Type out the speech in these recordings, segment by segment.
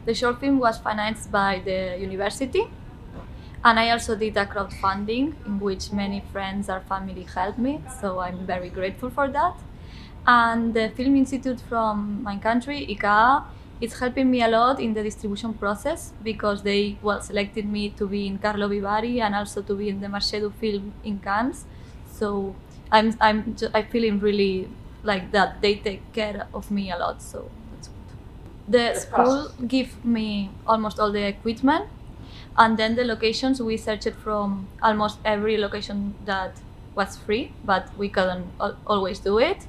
The short film was financed by the university, and I also did a crowdfunding in which many friends or family helped me, so I'm very grateful for that. And the Film Institute from my country, ICA, is helping me a lot in the distribution process because they selected me to be in Carlo Vivari and also to be in the Marché du Film in Cannes. So I feeling really like that they take care of me a lot. So that's good. The school give me almost all the equipment, and then the locations we searched from almost every location that was free, but we couldn't always do it.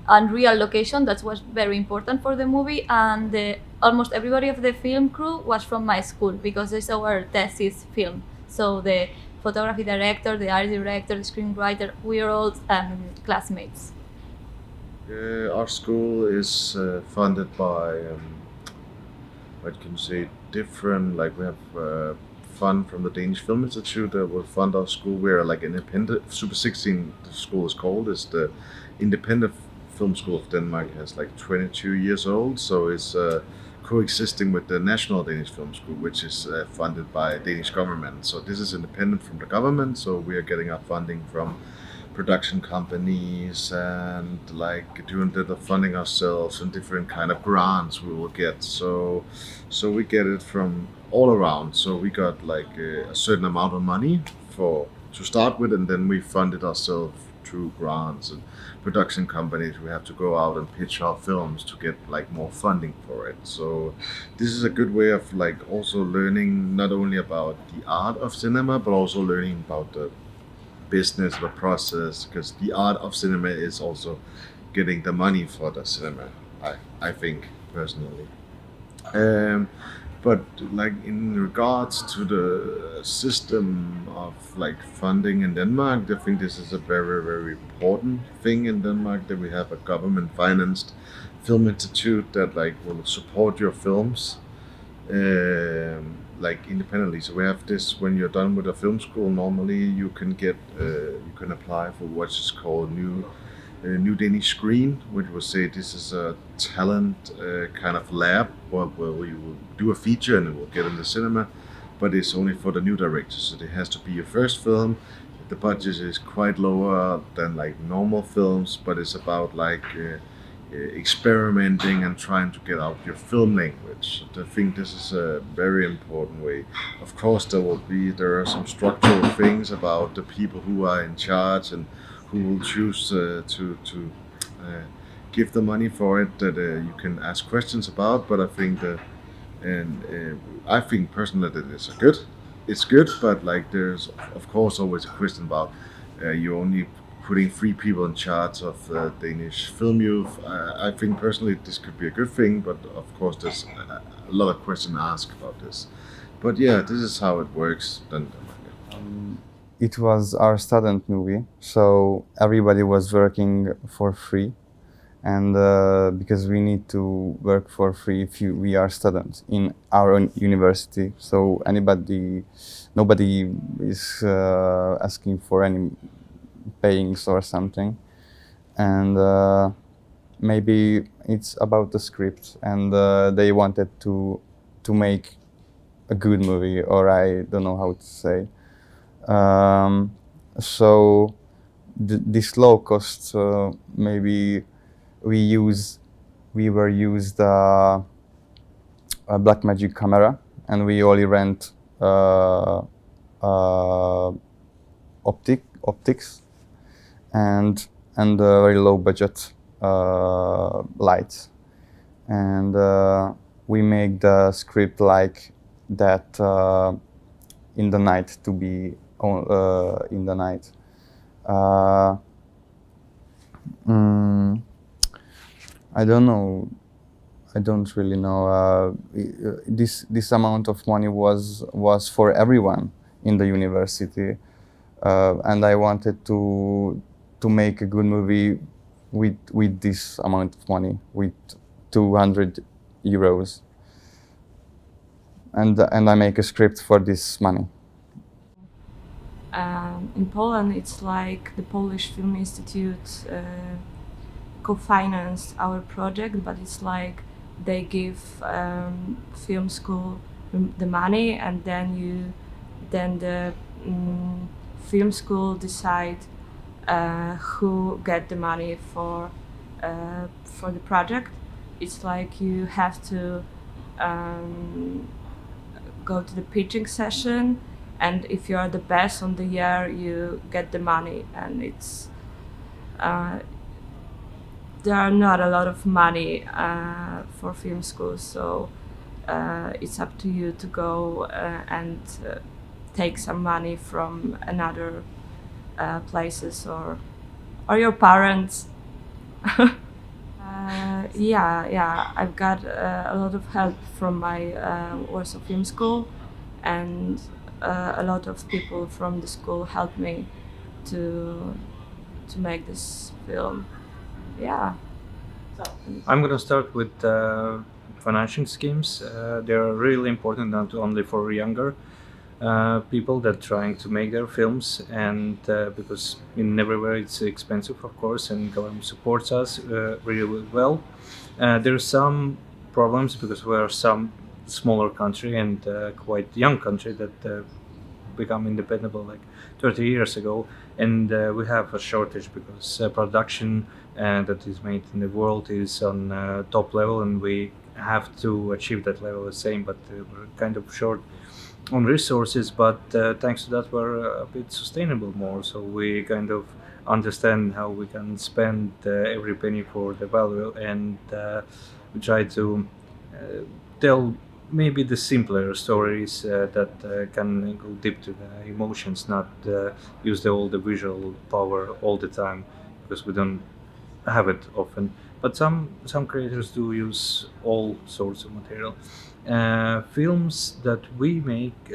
And real location, that was very important for the movie. And almost everybody of the film crew was from my school because it's our thesis film. So the photography director, the art director, the screenwriter, we're all classmates. Our school is funded by, what can you say, different, like we have fund from the Danish Film Institute that will fund our school. We're like independent, Super 16, the school is called, is the independent film school of Denmark, has like 22 years old, so it's coexisting with the National Danish Film School, which is funded by Danish government. So this is independent from the government, so we are getting our funding from production companies and like doing the funding ourselves and different kind of grants we will get. So we get it from all around. So we got like a certain amount of money for to start with, and then we fund it ourselves through grants and production companies. We have to go out and pitch our films to get like more funding for it. So this is a good way of like also learning not only about the art of cinema but also learning about the business, the process, because the art of cinema is also getting the money for the cinema. I think personally. Um, but like in regards to the system of like funding in Denmark, I think this is a very important thing in Denmark, that we have a government financed film institute that like will support your films like independently. So we have this: when you're done with a film school, normally you can get you can apply for what's called new Danish Screen, which will say this is a talent kind of lab where we will do a feature and it will get in the cinema, but it's only for the new directors. So it has to be your first film. The budget is quite lower than like normal films, but it's about like experimenting and trying to get out your film language. I think this is a very important way. Of course, there are some structural things about the people who are in charge and who will choose to give the money for it, that you can ask questions about. But I think that, and I think personally that it's good. It's good, but like there's of course always a question about you only putting three people in charge of Danish film youth. I think personally this could be a good thing, but of course there's a lot of questions asked about this. But yeah, this is how it works. Then, It was our student movie, so everybody was working for free, and because we need to work for free if we are students in our own university, so nobody is asking for any payings or something, and maybe it's about the script, and they wanted to make a good movie, or I don't know how to say. So this low cost, maybe we were used a Blackmagic camera, and we only rent optics and very low budget lights, and we make the script like that in the night, to be in the night. I don't know. I don't really know. This amount of money was for everyone in the university, and I wanted to make a good movie with this amount of money, with 200 euros, and I make a script for this money. In Poland, it's like the Polish Film Institute co-financed our project, but it's like they give film school the money, and then the film school decide who get the money for the project. It's like you have to go to the pitching session, and if you are the best on the year, you get the money. And it's there are not a lot of money for film schools, so it's up to you to go and take some money from another places, or your parents. Yeah, I've got a lot of help from my Warsaw Film School, and a lot of people from the school helped me to make this film. Yeah. I'm going to start with financing schemes. They are really important not only for younger people that trying to make their films, and because in everywhere it's expensive, of course, and government supports us really well. There are some problems because we are some smaller country and quite young country that become independent like 30 years ago, and we have a shortage because production that is made in the world is on top level, and we have to achieve that level the same, but we're kind of short on resources. But thanks to that, we're a bit sustainable more, so we kind of understand how we can spend every penny for the value, and we try to tell maybe the simpler stories that can go deep to the emotions, not use all the visual power all the time, because we don't have it often. But some creators do use all sorts of material. Films that we make,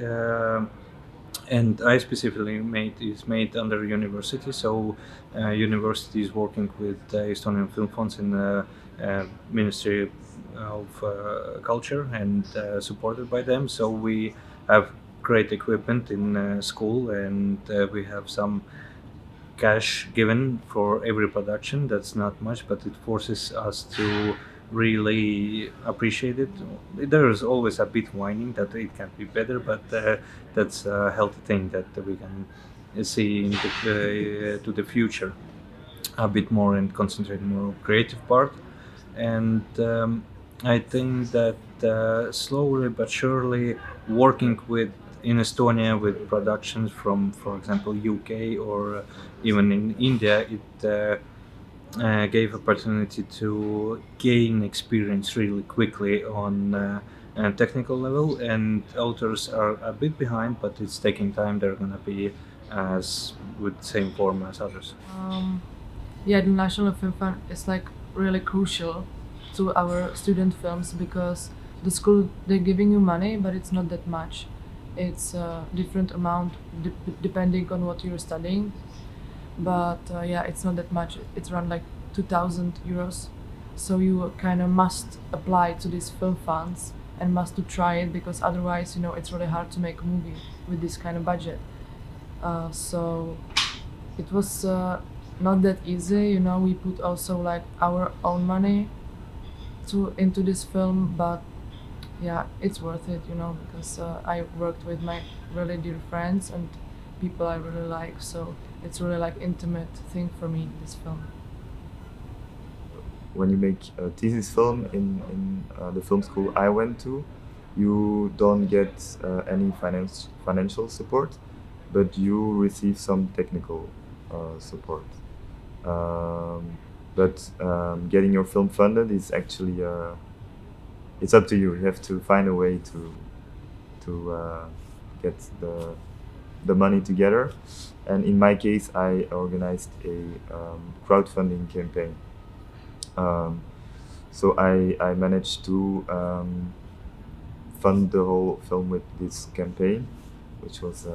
and I specifically is made under university. So university is working with Estonian Film Funds in Ministry of Culture, and supported by them. So we have great equipment in school, and we have some cash given for every production. That's not much, but it forces us to really appreciate it. There is always a bit whining that it can be better, but that's a healthy thing that we can see to the future a bit more and concentrate more on creative part. And I think that slowly but surely working with in Estonia with productions from, for example, UK or even in India, it gave opportunity to gain experience really quickly on a technical level, and authors are a bit behind, but it's taking time. They're gonna be as with same form as others. Yeah, the National Film Fund is like really crucial to our student films, because the school, they're giving you money, but it's not that much. It's a different amount depending on what you're studying, but yeah, it's not that much. It's around like 2,000 euros. So you kind of must apply to these film funds and must to try it, because otherwise, you know, it's really hard to make a movie with this kind of budget. So it was not that easy, you know. We put also like our own money into this film, but yeah, it's worth it, you know, because I worked with my really dear friends and people I really like, so it's really like intimate thing for me, this film. When you make a thesis film in the film school I went to, you don't get any financial support, but you receive some technical support. But getting your film funded is actually it's up to you. You have to find a way to get the money together. And in my case, I organized a crowdfunding campaign. So I managed to fund the whole film with this campaign, which was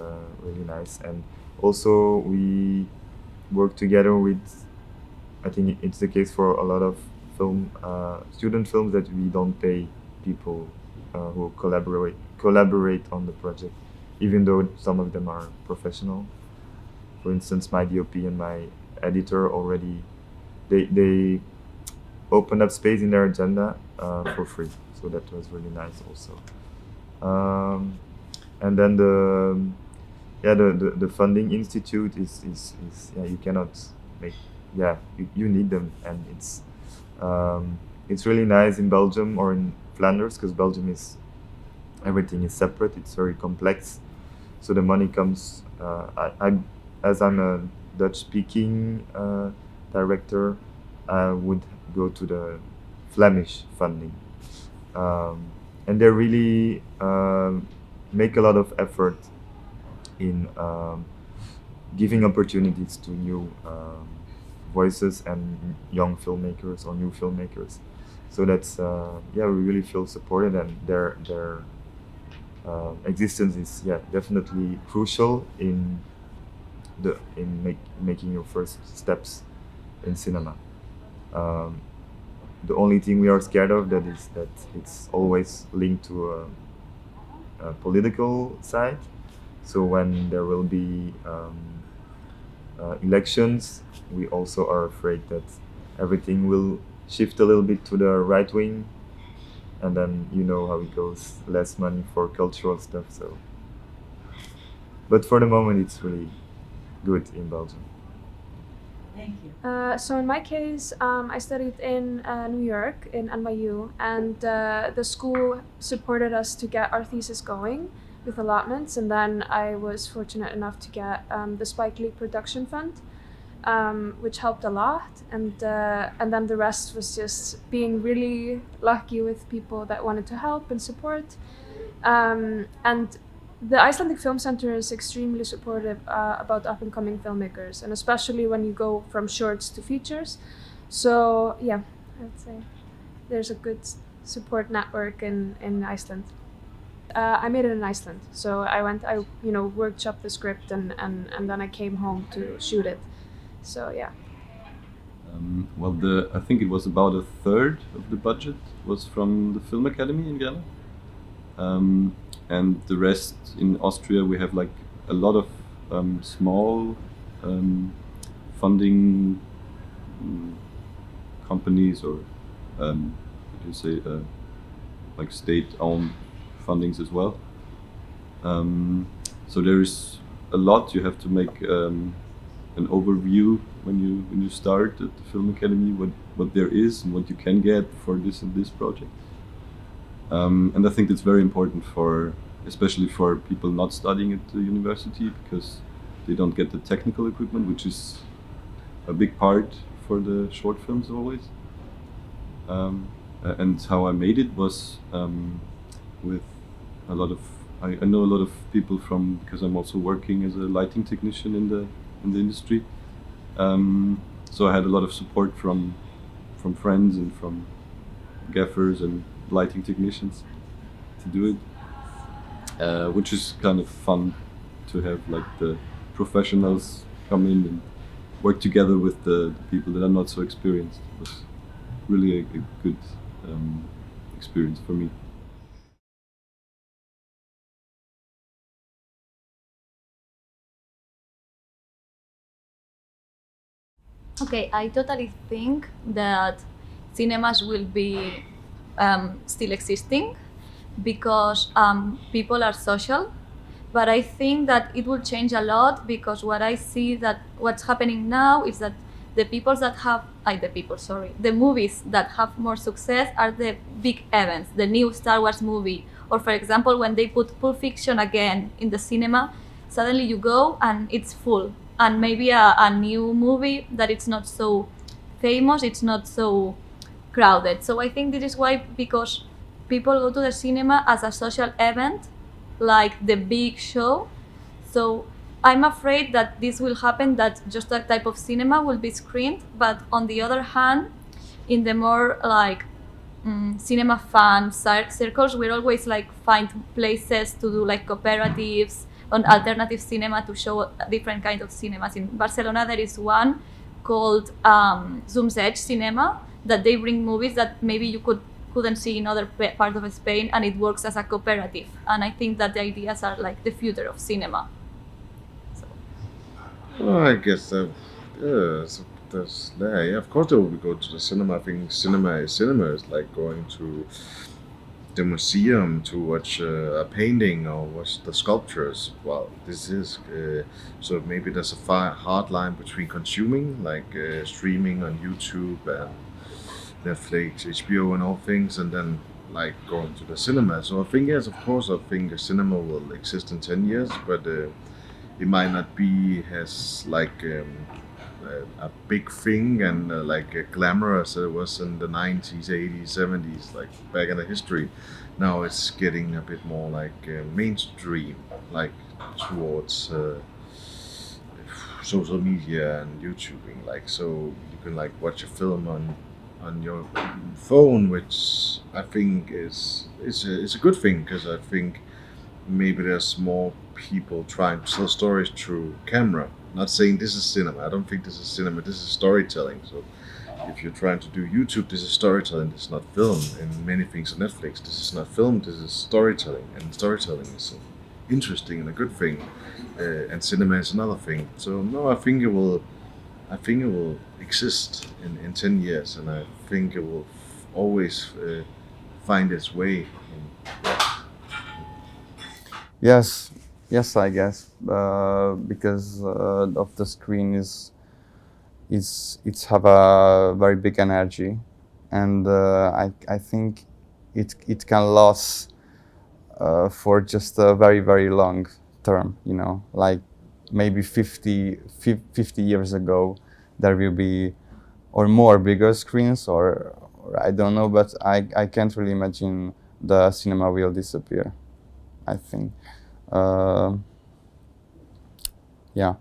really nice. And also we worked together with, I think it's the case for a lot of student films, that we don't pay people who collaborate on the project, even though some of them are professional. For instance, my DOP and my editor already, they opened up space in their agenda for free. So that was really nice also. And then the funding institute is you cannot make, you need them, and it's really nice in Belgium or in Flanders, because Belgium is, everything is separate, it's very complex, so the money comes, as I'm a Dutch speaking director, I would go to the Flemish funding, and they really make a lot of effort in giving opportunities to new voices and young filmmakers or new filmmakers. So that's we really feel supported, and their existence is definitely crucial in making your first steps in cinema. The only thing we are scared of that is that it's always linked to a political side. So when there will be elections, we also are afraid that everything will shift a little bit to the right wing, and then you know how it goes, less money for cultural stuff. So, but for the moment, it's really good in Belgium. Thank you. So in my case, I studied in New York in NYU, and the school supported us to get our thesis going with allotments, and then I was fortunate enough to get the Spike Lee Production Fund, which helped a lot, and then the rest was just being really lucky with people that wanted to help and support, and the Icelandic Film Center is extremely supportive about up-and-coming filmmakers, and especially when you go from shorts to features. So yeah, I'd say there's a good support network in Iceland. I made it in Iceland, so I workshopped the script, and then I came home to shoot it. So yeah. I think it was about a third of the budget was from the Film Academy in Vienna. And the rest in Austria, we have like a lot of small funding companies, or like state-owned fundings as well. So there is a lot. You have to make an overview when you start at the Film Academy, what there is and what you can get for this and this project. And I think that's very important especially for people not studying at the university, because they don't get the technical equipment, which is a big part for the short films always. And how I made it was with a lot of, I know a lot of people because I'm also working as a lighting technician in the industry. So I had a lot of support from friends and from gaffers and lighting technicians to do it, which is kind of fun to have like the professionals come in and work together with the people that are not so experienced. It was really a good experience for me. Okay, I totally think that cinemas will be still existing because people are social, but I think that it will change a lot, because what I see that what's happening now is that the movies that have more success are the big events, the new Star Wars movie, or for example when they put Pulp Fiction again in the cinema, suddenly you go and it's full. And maybe a new movie that it's not so famous, it's not so crowded. So I think this is why, because people go to the cinema as a social event, like the big show. So I'm afraid that this will happen, that just that type of cinema will be screened. But on the other hand, in the more like cinema fan circles, we'll always like find places to do like cooperatives on alternative cinema to show different kinds of cinemas. In Barcelona, there is one called Zoom's Edge Cinema, that they bring movies that maybe you couldn't see in other parts of Spain, and it works as a cooperative. And I think that the ideas are like the future of cinema. Well, I guess so yeah, of course they will go to the cinema. I think cinema is like going to the museum to watch a painting or watch the sculptures. Well, this is so maybe there's a hard line between consuming, like streaming on YouTube and Netflix, HBO, and all things, and then like going to the cinema. So I think yes, of course, I think a cinema will exist in 10 years, but it might not be as like a big thing and like glamorous as it was in the 90s, 80s, 70s, like back in the history. Now it's getting a bit more like mainstream, like towards social media and YouTubing. Like so, you can like watch a film on your phone, which I think is a good thing because I think maybe there's more people trying to tell stories through camera. Not saying this is cinema. I don't think this is cinema. This is storytelling. So if you're trying to do YouTube, this is storytelling. This is not film. And many things on Netflix, this is not film. This is storytelling. And storytelling is interesting and a good thing. And cinema is another thing. So no, I think it will. I think it will exist in 10 years, and I think it will always find its way. Yes, yes, I guess because of the screen it's have a very big energy, and I think it can last for just a very very long term. You know, like maybe 50 years ago, there will be or more bigger screens, or I don't know, but I can't really imagine the cinema will disappear. I think, yeah,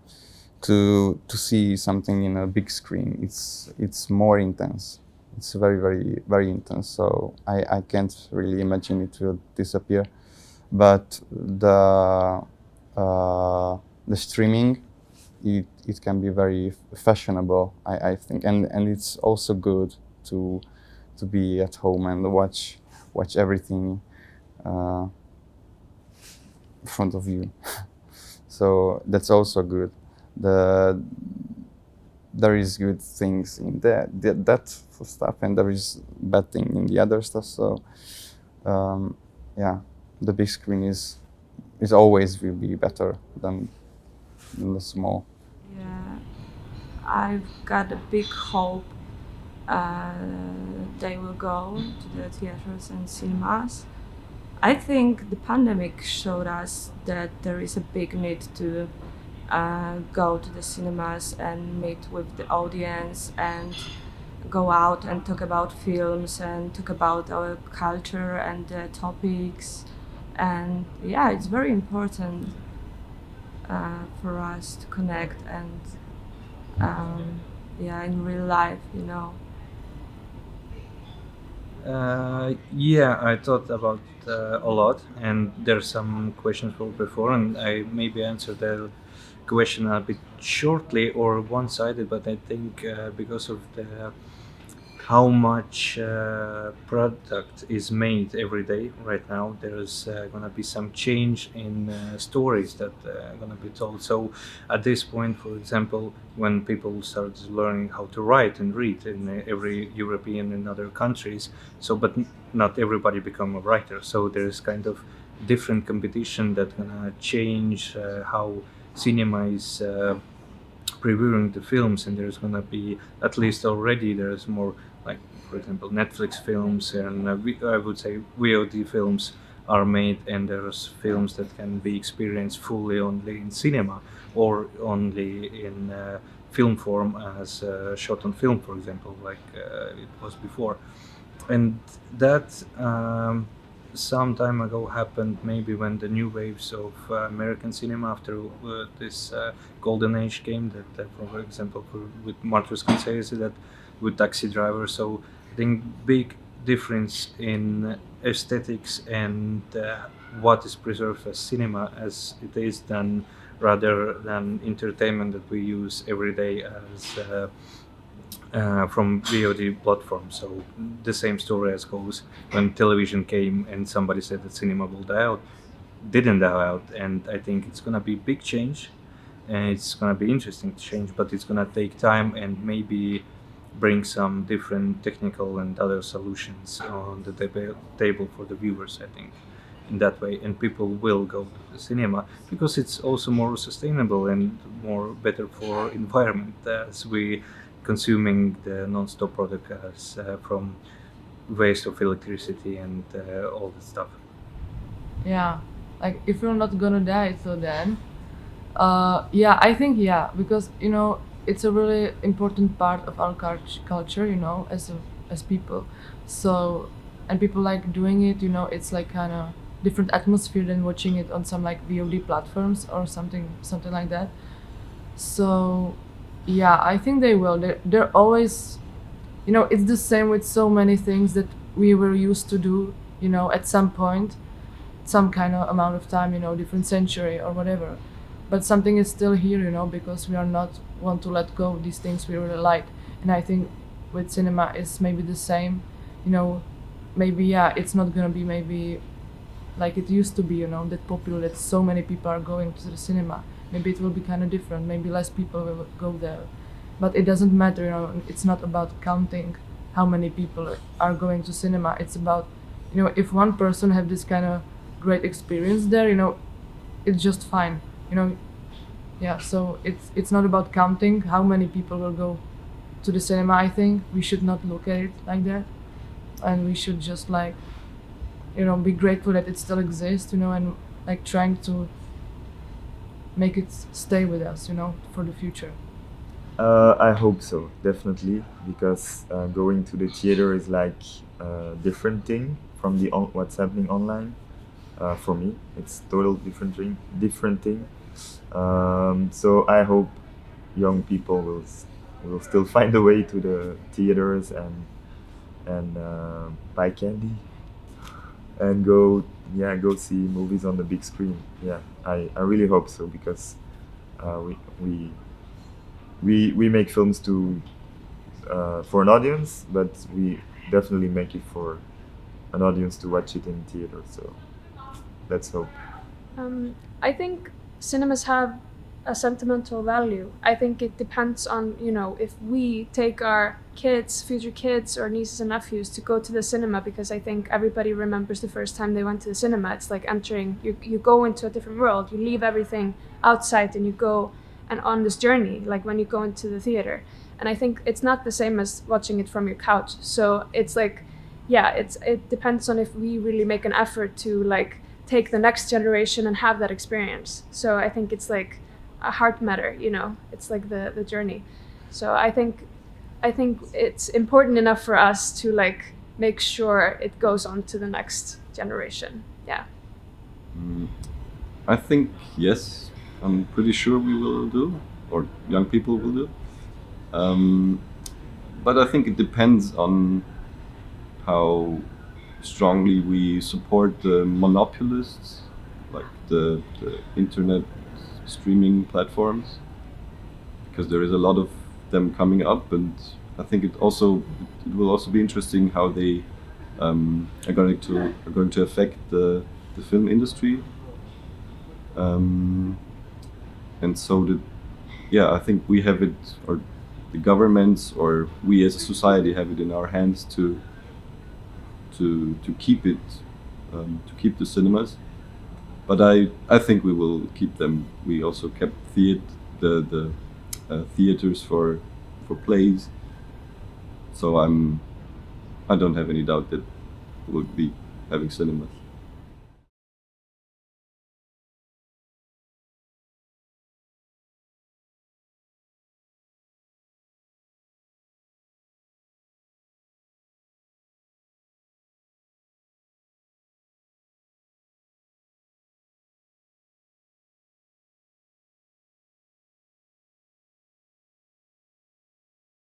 to see something in a big screen, it's more intense. It's very very very intense. So I can't really imagine it will disappear. But the streaming, it can be very fashionable, I think, and it's also good to be at home and watch everything in front of you. So that's also good. There is good things in that stuff, and there is bad thing in the other stuff. So yeah, the big screen is always will be better than the small. Yeah, I've got a big hope they will go to the theaters and cinemas. I think the pandemic showed us that there is a big need to go to the cinemas and meet with the audience and go out and talk about films and talk about our culture and the topics. And yeah, it's very important for us to connect and yeah, in real life, you know. Yeah, I thought about a lot, and there's some questions for before, and I maybe answered the question a bit shortly or one-sided, but I think because of the how much product is made every day right now, there's gonna be some change in stories that are gonna be told. So at this point, for example, when people start learning how to write and read in every European and other countries, so but not everybody become a writer. So there's kind of different competition that gonna change how cinema is previewing the films, and there's gonna be, at least already there's more, like for example Netflix films, and I would say VOD films are made, and there's films that can be experienced fully only in cinema or only in film form as shot on film, for example, like it was before. And that some time ago happened maybe when the new waves of American cinema after this golden age came, that for example with Martin Scorsese, that with Taxi Driver. So I think big difference in aesthetics and what is preserved as cinema as it is done, rather than entertainment that we use every day as from VOD platforms. So the same story as goes when television came and somebody said that cinema will die out, didn't die out, and I think it's gonna be big change. and it's gonna be interesting to change, but it's gonna take time and maybe bring some different technical and other solutions on the table for the viewers, I think, in that way. And people will go to the cinema because it's also more sustainable and more better for environment, as we consuming the non-stop product as from waste of electricity and all that stuff. Yeah, like if you're not gonna die till then, yeah, I think yeah, because you know it's a really important part of our culture, you know, as people. So and people like doing it, you know, it's like kind of different atmosphere than watching it on some like VOD platforms or something like that. So yeah, I think they will. They're always, you know, it's the same with so many things that we were used to do, you know, at some point, some kind of amount of time, you know, different century or whatever. But something is still here, you know, because we are not want to let go of these things we really like. And I think with cinema it's maybe the same, you know, maybe yeah, it's not gonna be maybe like it used to be, you know, that popular that so many people are going to the cinema. Maybe it will be kind of different. Maybe less people will go there. But it doesn't matter, you know, it's not about counting how many people are going to cinema. It's about, you know, if one person have this kind of great experience there, you know, it's just fine, you know. Yeah, so it's not about counting how many people will go to the cinema. I think we should not look at it like that, and we should just like, you know, be grateful that it still exists, you know, and like trying to make it stay with us, you know, for the future. I hope so, definitely, because going to the theater is like a different thing from what's happening online. For me, it's total different thing. So I hope young people will still find a way to the theaters and buy candy and go see movies on the big screen. Yeah, I really hope so, because we make films for an audience, but we definitely make it for an audience to watch it in theater. So let's hope. I think cinemas have a sentimental value. I think it depends on, you know, if we take our kids, future kids or nieces and nephews to go to the cinema, because I think everybody remembers the first time they went to the cinema. It's like entering, you go into a different world, you leave everything outside and you go and on this journey, like when you go into the theater. And I think it's not the same as watching it from your couch. So it's like, yeah, it depends on if we really make an effort to like take the next generation and have that experience. So I think it's like a heart matter, you know, it's like the journey. So I think it's important enough for us to like make sure it goes on to the next generation. Yeah. I think yes, I'm pretty sure we will do, or young people will do. But I think it depends on how strongly we support the monopolists, like the internet streaming platforms, because there is a lot of them coming up, and I think it will also be interesting how they are going to affect the film industry. And so I think we have it, or the governments, or we as a society have it in our hands to keep it, to keep the cinemas. But I think we will keep them. We also kept the theaters for plays. So I don't have any doubt that we'll be having cinemas.